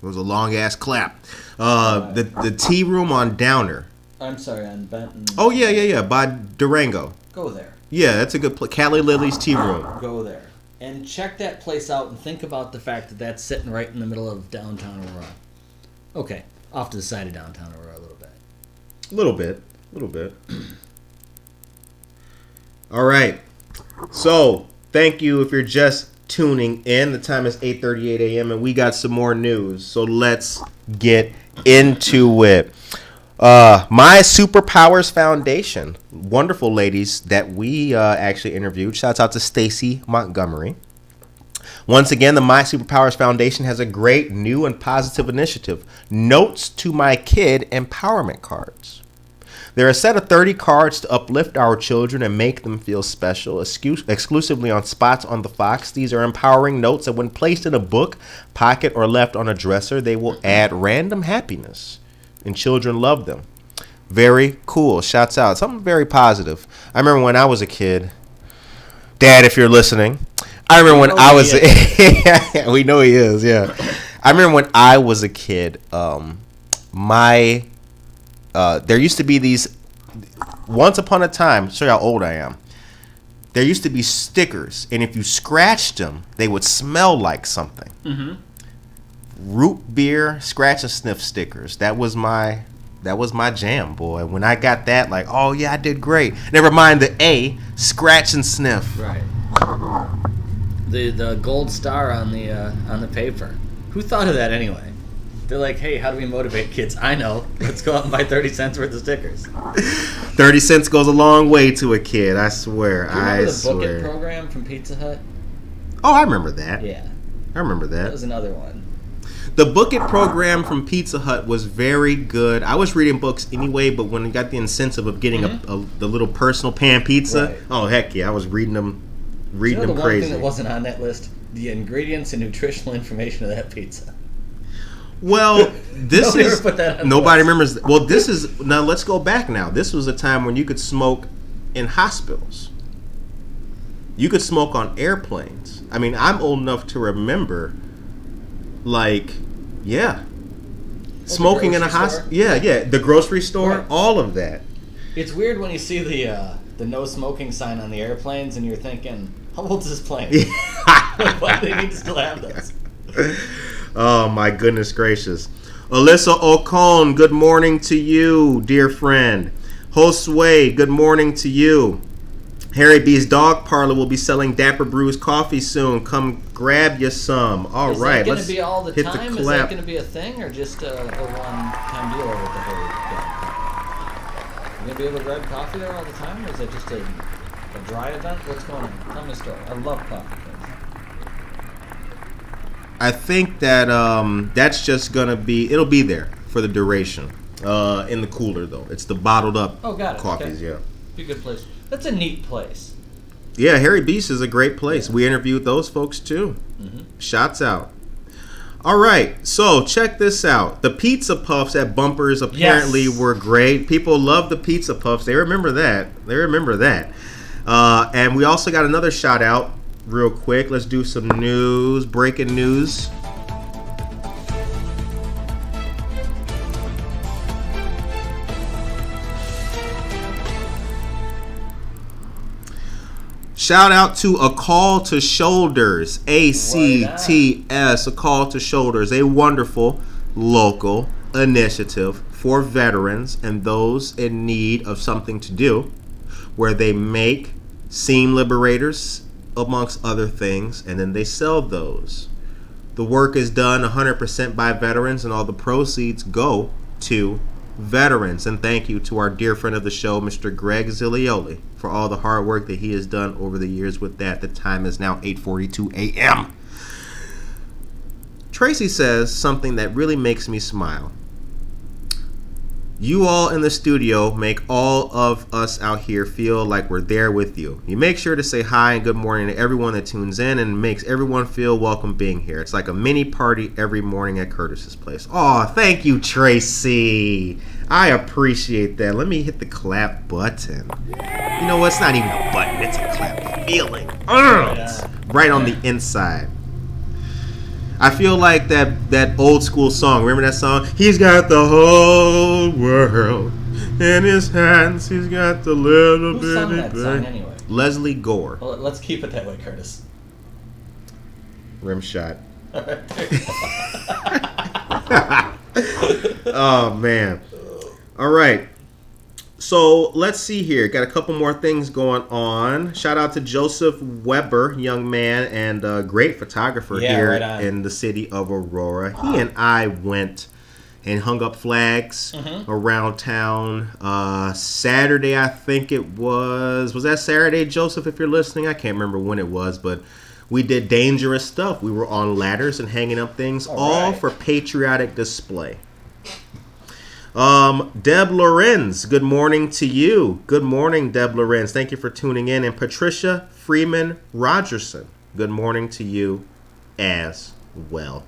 It was a long ass clap. The tea room on Downer. I'm sorry, on Benton. Oh yeah. By Durango. Go there. Yeah, that's a good place. Callie Lily's tea room. Go there. And check that place out and think about the fact that that's sitting right in the middle of downtown Aurora. Okay, off to the side of downtown Aurora a little bit. Little bit. All right. So, thank you if you're just tuning in. The time is 8:38 a.m. and we got some more news. So let's get into it. My Superpowers Foundation, wonderful ladies that we actually interviewed. Shouts out to Stacy Montgomery. Once again, the My Superpowers Foundation has a great new and positive initiative, Notes to My Kid Empowerment Cards. They're a set of 30 cards to uplift our children and make them feel special. Exclusively on Spots on the Fox, these are empowering notes that when placed in a book, pocket, or left on a dresser, they will add random happiness. And children love them. Very cool. Shouts out. Something very positive. I remember when I was a kid. Dad, if you're listening. I remember when I was... We know he is, yeah. I remember when I was a kid, there used to be these, once upon a time, show you how old I am, there used to be stickers, and if you scratched them, they would smell like something. Mm-hmm. Root beer scratch and sniff stickers. That was my jam, boy. When I got that, like, oh yeah, I did great. Never mind the A, scratch and sniff. Right. The gold star on the paper. Who thought of that anyway? They're like, hey, how do we motivate kids? I know. Let's go out and buy 30 cents worth of stickers. 30 cents goes a long way to a kid, I swear. Do you remember the Book It program from Pizza Hut? Oh, I remember that. Yeah. I remember that. That was another one. The Book It program from Pizza Hut was very good. I was reading books anyway, but when I got the incentive of getting the little personal pan pizza, right. Oh, heck yeah, I was reading them crazy. One thing that wasn't on that list? The ingredients and nutritional information of that pizza. Well, this is nobody remembers. Well, this is now. Let's go back now. This was a time when you could smoke in hospitals. You could smoke on airplanes. I mean, I'm old enough to remember, like, yeah, smoking in a hospital. Yeah, the grocery store, right. All of that. It's weird when you see the no smoking sign on the airplanes, and you're thinking, how old is this plane? Why do they need to still have this? Oh, my goodness gracious. Alyssa Ocon, good morning to you, dear friend. Josue, good morning to you. Harry B's Dog Parlor will be selling Dapper Brews coffee soon. Come grab you some. All right, let's hit the clap. Is that going to be all the time? Is that going to be a thing, or just a one-time deal over at the Harry Dog Parlor? You going to be able to grab coffee there all the time, or is it just a dry event? What's going on? Tell me a story. I love coffee. I think that that's just gonna be. It'll be there for the duration. In the cooler though, it's the bottled up coffees. Okay. Yeah, be a good place. That's a neat place. Yeah, Harry Beast is a great place. Yeah. We interviewed those folks too. Mm-hmm. Shouts out. All right, so check this out. The pizza puffs at Bumpers apparently were great. People love the pizza puffs. They remember that. And we also got another shout out. Real quick, let's do some news. Breaking news. Shout out to A Call to Shoulders, ACTS, A Call to Shoulders, a wonderful local initiative for veterans and those in need of something to do, where they make seam liberators, amongst other things, and then they sell those. The work is done 100% by veterans, and all the proceeds go to veterans. And thank you to our dear friend of the show, Mr. Greg Zilioli, for all the hard work that he has done over the years with that. The time is now 8:42 a.m. Tracy says something that really makes me smile. You all in the studio make all of us out here feel like we're there with you. You make sure to say hi and good morning to everyone that tunes in and makes everyone feel welcome being here. It's like a mini party every morning at Curtis's place. Oh, thank you, Tracy. I appreciate that. Let me hit the clap button. You know what? It's not even a button. It's a clap feeling. It's right on the inside. I feel like that old school song. Remember that song? He's got the whole world in his hands. He's got the little bitty. Who sung that song anyway? Leslie Gore. Well, let's keep it that way, Curtis. Rim shot. Oh man. All right. So let's see here. Got a couple more things going on. Shout out to Joseph Weber, young man and a great photographer here in the city of Aurora. He and I went and hung up flags around town. Saturday, I think it was. Was that Saturday, Joseph, if you're listening? I can't remember when it was, but we did dangerous stuff. We were on ladders and hanging up things, all for patriotic display. Deb Lorenz, good morning to you. Good morning, Deb Lorenz. Thank you for tuning in. And Patricia Freeman Rogerson, good morning to you as well.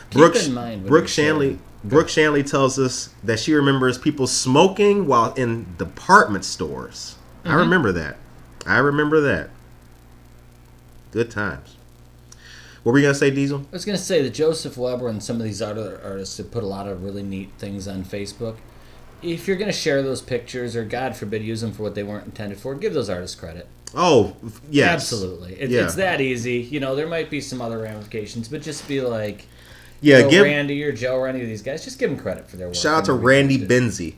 Keep in mind when Brooke you're Shanley. sharing. Brooke Shanley tells us that she remembers people smoking while in department stores. I remember that. Good times. What were you going to say, Diesel? I was going to say that Joseph Weber and some of these other artists have put a lot of really neat things on Facebook. If you're going to share those pictures, or God forbid, use them for what they weren't intended for, give those artists credit. Oh, yes. Absolutely. It's that easy. You know, there might be some other ramifications, but just be like, give Randy or Joe or any of these guys, just give them credit for their work. Shout out to Randy Benzie.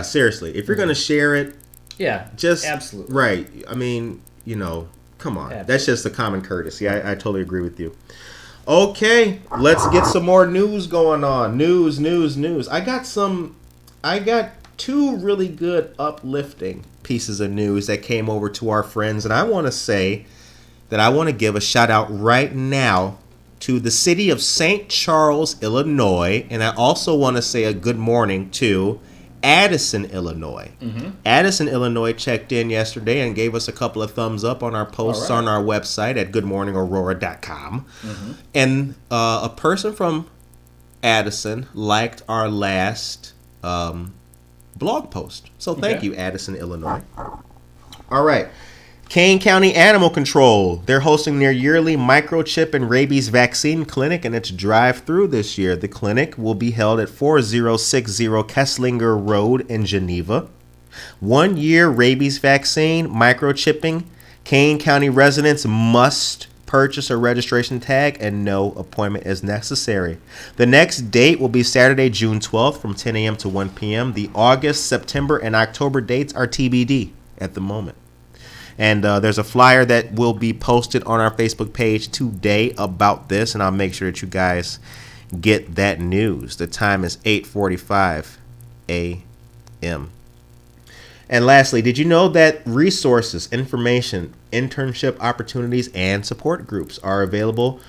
Seriously, if you're going to share it, just absolutely. Right. I mean, come on. Absolutely. That's just a common courtesy. I totally agree with you. Okay, let's get some more news going on. News. I got two really good uplifting pieces of news that came over to our friends, and I want to say that I want to give a shout out right now to the city of St. Charles, Illinois, and I also want to say a good morning to Addison, Illinois. Addison, Illinois checked in yesterday and gave us a couple of thumbs up on our posts on our website at goodmorningaurora.com. And a person from Addison liked our last blog post. So thank you, Addison, Illinois. All right. Kane County Animal Control. They're hosting their yearly microchip and rabies vaccine clinic, and it's drive-through this year. The clinic will be held at 4060 Keslinger Road in Geneva. 1 year rabies vaccine, microchipping. Kane County residents must purchase a registration tag, and no appointment is necessary. The next date will be Saturday, June 12th from 10 a.m. to 1 p.m. The August, September, and October dates are TBD at the moment. And there's a flyer that will be posted on our Facebook page today about this, and I'll make sure that you guys get that news. The time is 8:45 a.m. And lastly, did you know that resources, information, internship opportunities, and support groups are available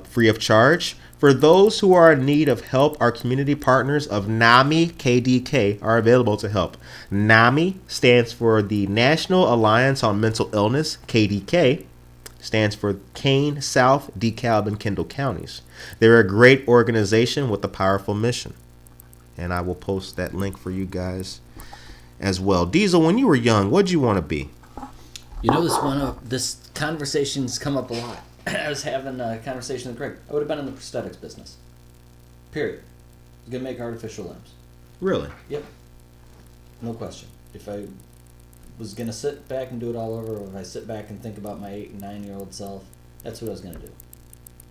free of charge? For those who are in need of help, our community partners of NAMI KDK are available to help. NAMI stands for the National Alliance on Mental Illness. KDK stands for Kane, South, DeKalb, and Kendall counties. They're a great organization with a powerful mission. And I will post that link for you guys as well. Diesel, when you were young, what'd you want to be? You know, this conversation's come up a lot. I was having a conversation with Greg. I would have been in the prosthetics business. Period. I was going to make artificial limbs. Really? Yep. No question. If I was going to sit back and do it all over, or if I sit back and think about my 8 and 9-year-old self, that's what I was going to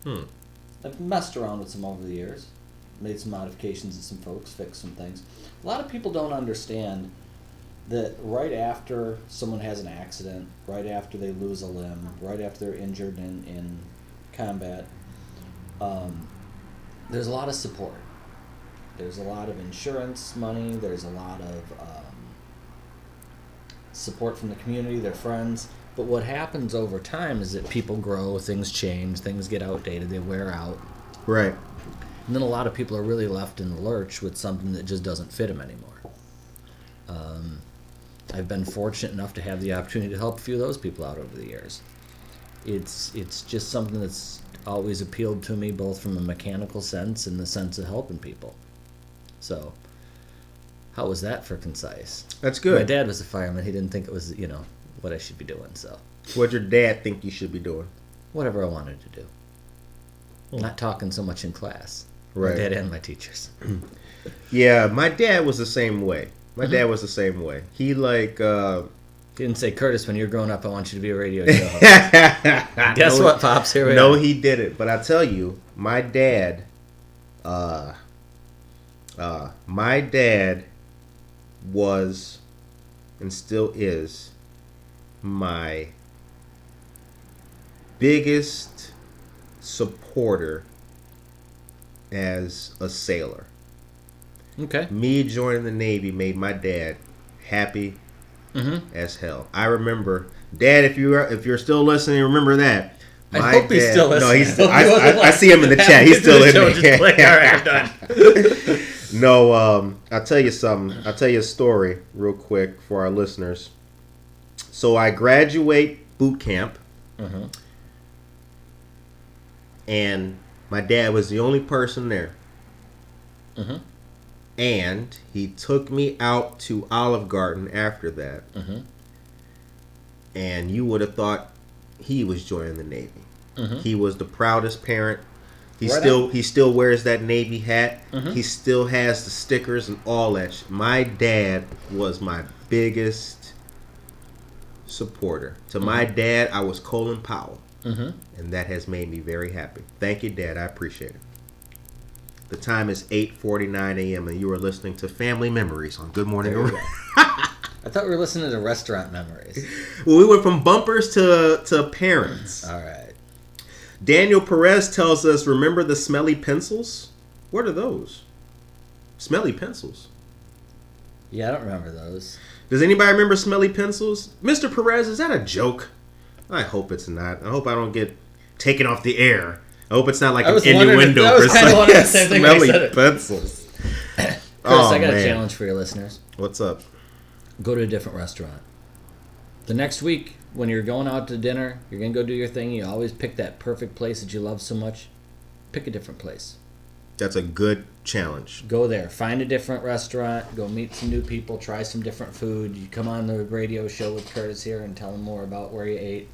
do. I've messed around with some over the years. Made some modifications with some folks, fixed some things. A lot of people don't understand that right after someone has an accident, right after they lose a limb, right after they're injured in combat, there's a lot of support. There's a lot of insurance money. There's a lot of support from the community, their friends. But what happens over time is that people grow, things change, things get outdated, they wear out. Right. And then a lot of people are really left in the lurch with something that just doesn't fit them anymore. I've been fortunate enough to have the opportunity to help a few of those people out over the years. It's just something that's always appealed to me, both from a mechanical sense and the sense of helping people. So, how was that for concise? That's good. My dad was a fireman. He didn't think it was, what I should be doing. So, What'd your dad think you should be doing? whatever I wanted to do. Not talking so much in class. Right. My dad and my teachers. Yeah, my dad was the same way. He Didn't say, Curtis, when you're growing up, I want you to be a radio show host. Guess what, Pops? Here we are. No, he didn't. But I tell you, my dad was and still is my biggest supporter as a sailor. Okay. Me joining the Navy made my dad happy as hell. I remember, Dad, if you're still listening, remember that. I hope he's still listening. No, I see him in the chat. He's still in there. All right, I'm done. No, I'll tell you something. I'll tell you a story real quick for our listeners. So I graduate boot camp, and my dad was the only person there. And he took me out to Olive Garden after that. And you would have thought he was joining the Navy. He was the proudest parent. He still wears that Navy hat. He still has the stickers and all that. My dad was my biggest supporter. To my dad, I was Colin Powell. And that has made me very happy. Thank you, Dad. I appreciate it. The time is 8:49 a.m. and you are listening to Family Memories on Good Morning Aurora. I thought we were listening to Restaurant Memories. Well, we went from bumpers to parents. All right. Daniel Perez tells us, remember the smelly pencils? What are those? Smelly pencils. Yeah, I don't remember those. Does anybody remember smelly pencils? Mr. Perez, is that a joke? I hope it's not. I hope I don't get taken off the air. I hope it's not like an innuendo for smelly pencils. Chris, I got a challenge for your listeners. What's up? Go to a different restaurant. The next week, when you're going out to dinner, you're going to go do your thing. You always pick that perfect place that you love so much. Pick a different place. That's a good challenge. Go there. Find a different restaurant. Go meet some new people. Try some different food. You come on the radio show with Curtis here and tell him more about where you ate.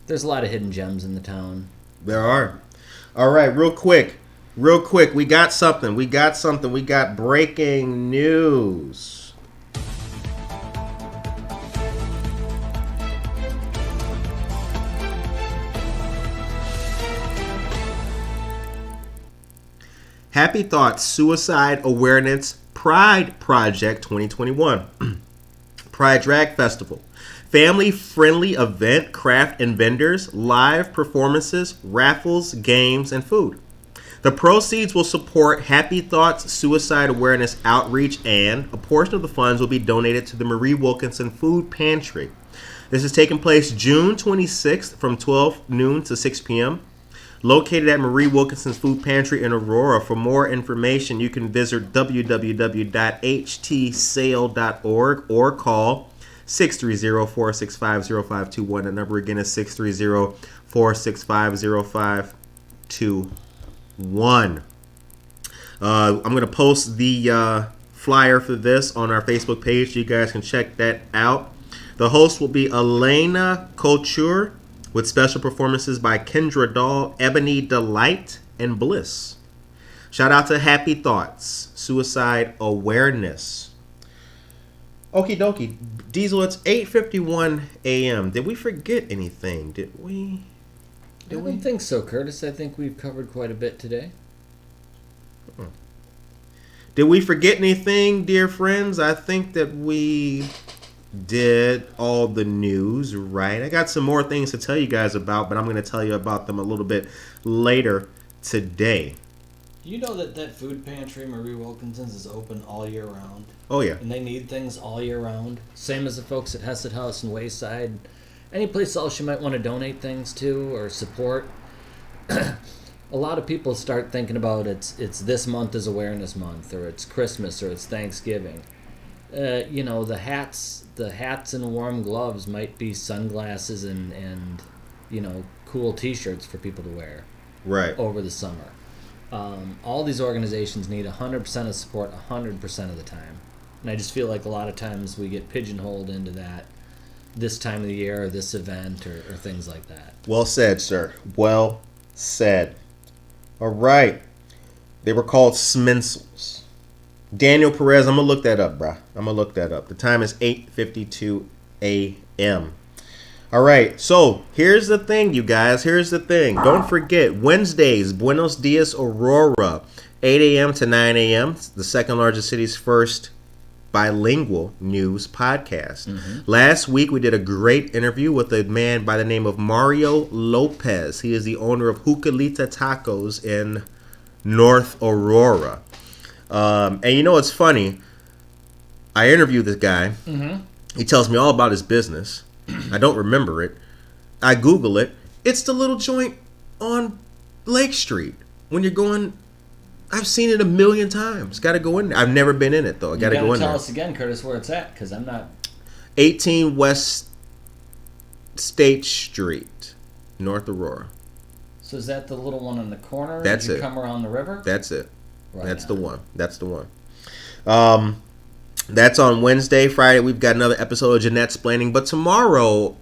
There's a lot of hidden gems in the town. There are. All right, real quick. We got something. We got breaking news. Happy Thoughts Suicide Awareness Pride Project 2021. Pride Drag Festival. Family-friendly event, craft and vendors, live performances, raffles, games, and food. The proceeds will support Happy Thoughts Suicide Awareness Outreach, and a portion of the funds will be donated to the Marie Wilkinson Food Pantry. This is taking place June 26th from 12 noon to 6 p.m. Located at Marie Wilkinson's Food Pantry in Aurora. For more information, you can visit www.htsale.org or call 630-465-0521. The number again is 630-465-0521. I'm going to post the flyer for this on our Facebook page. You guys can check that out. The host will be Elena Couture with special performances by Kendra Dahl, Ebony Delight, and Bliss. Shout out to Happy Thoughts Suicide Awareness. Okie dokie. Diesel, it's 8:51 a.m. Did we forget anything? Did we? I don't think so, Curtis. I think we've covered quite a bit today. Did we forget anything, dear friends? I think that we did all the news right. I got some more things to tell you guys about, but I'm going to tell you about them a little bit later today. You know that food pantry, Marie Wilkinson's, is open all year round. Oh, yeah. And they need things all year round. Same as the folks at Hesed House and Wayside. Any place else you might want to donate things to or support. A lot of people start thinking about it's this month is Awareness Month, or it's Christmas, or it's Thanksgiving. The hats and warm gloves might be sunglasses and cool T-shirts for people to wear right over the summer. All these organizations need 100% of support 100% of the time. And I just feel like a lot of times we get pigeonholed into that this time of the year or this event or things like that. Well said, sir. Well said. All right. They were called Smensels. Daniel Perez, I'm going to look that up, bruh. I'm going to look that up. The time is 8:52 a.m. All right, so here's the thing, you guys. Here's the thing. Don't forget, Wednesdays, Buenos Dias, Aurora, 8 a.m. to 9 a.m., the second largest city's first bilingual news podcast. Last week, we did a great interview with a man by the name of Mario Lopez. He is the owner of Jucalita Tacos in North Aurora. And you know what's funny? I interviewed this guy. He tells me all about his business. I don't remember it. I Google it. It's the little joint on Lake Street when you're going I've seen it a million times. Got to go in there. I've never been in it, though. I got to go in there. Tell us again, Curtis, where it's at, because I'm not... 18 West State Street, North Aurora. So is that the little one in the corner? That's as you it. Come around the river? That's it. Right That's on. the one. That's the one. That's on Wednesday. Friday, we've got another episode of Jeanette's Splaining. But tomorrow,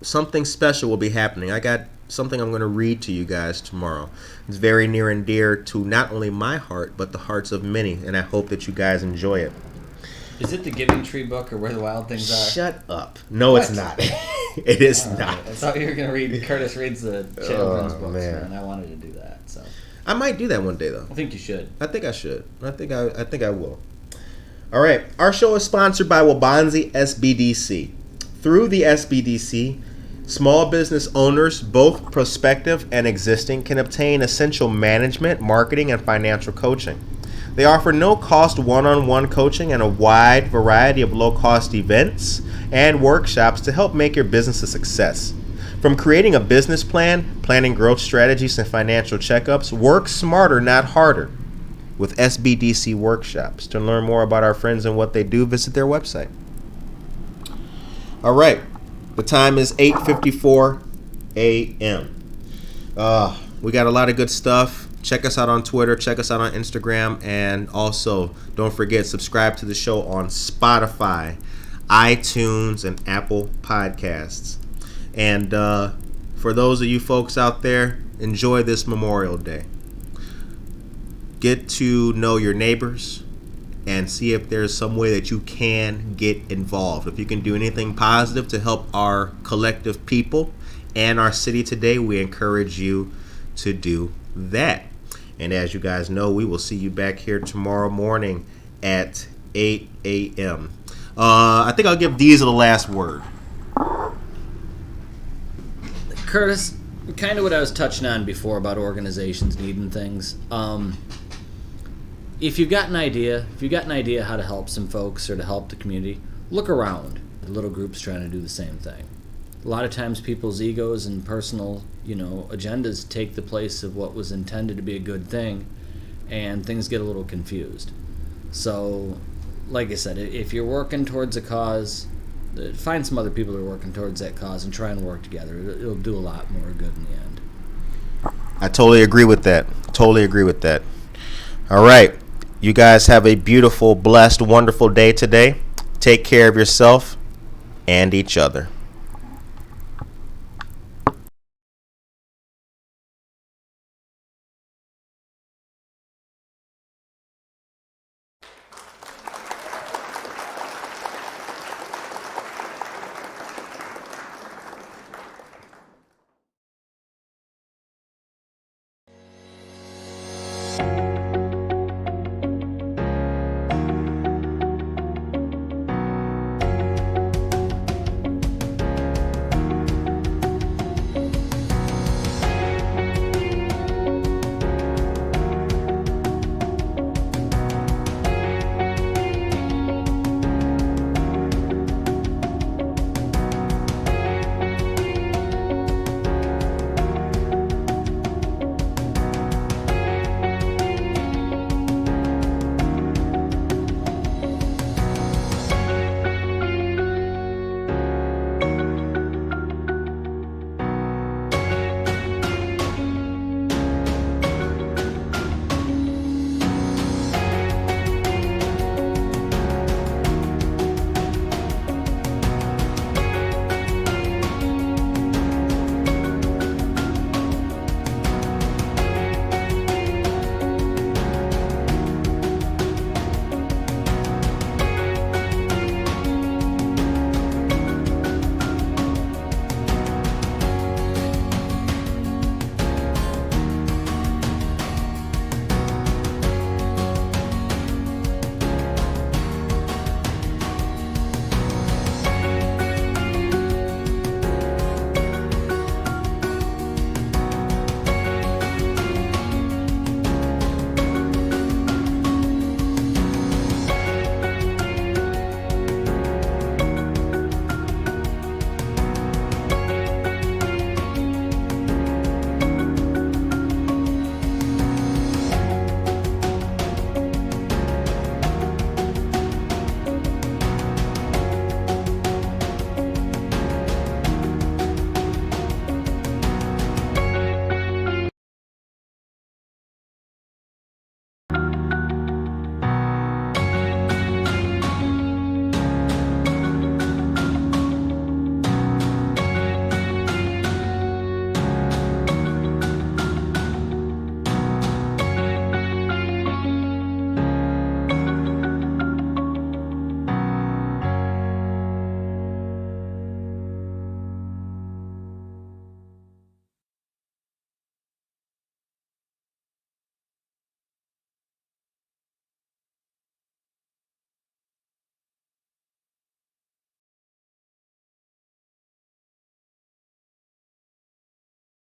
something special will be happening. I got something I'm going to read to you guys tomorrow. It's very near and dear to not only my heart, but the hearts of many. And I hope that you guys enjoy it. Is it the Giving Tree book or Where the Wild Things Are? Shut up. No, it's not. It is All right. not. I thought you were going to read Curtis reads the children's books, man. man. I wanted to do that, so... I might do that one day, though. I think you should. I think I should. I think I will. All right. Our show is sponsored by Wabanzi SBDC. Through the SBDC, small business owners, both prospective and existing, can obtain essential management, marketing, and financial coaching. They offer no-cost one-on-one coaching and a wide variety of low-cost events and workshops to help make your business a success. From creating a business plan, planning growth strategies, and financial checkups, work smarter, not harder, with SBDC workshops. To learn more about our friends and what they do, visit their website. All right. The time is 8:54 a.m. We got a lot of good stuff. Check us out on Twitter. Check us out on Instagram. And also, don't forget, subscribe to the show on Spotify, iTunes, and Apple Podcasts. And for those of you folks out there, enjoy this Memorial Day. Get to know your neighbors and see if there's some way that you can get involved. If you can do anything positive to help our collective people and our city today, we encourage you to do that. And as you guys know, we will see you back here tomorrow morning at 8 a.m. I think I'll give Diesel the last word. Curtis, kind of what I was touching on before about organizations needing things. If you've got an idea, how to help some folks or to help the community, look around. Little groups trying to do the same thing. A lot of times people's egos and personal, agendas take the place of what was intended to be a good thing, and things get a little confused. So, like I said, if you're working towards a cause, find some other people that are working towards that cause and try and work together. It'll do a lot more good in the end. I totally agree with that. All right. You guys have a beautiful, blessed, wonderful day today. Take care of yourself and each other.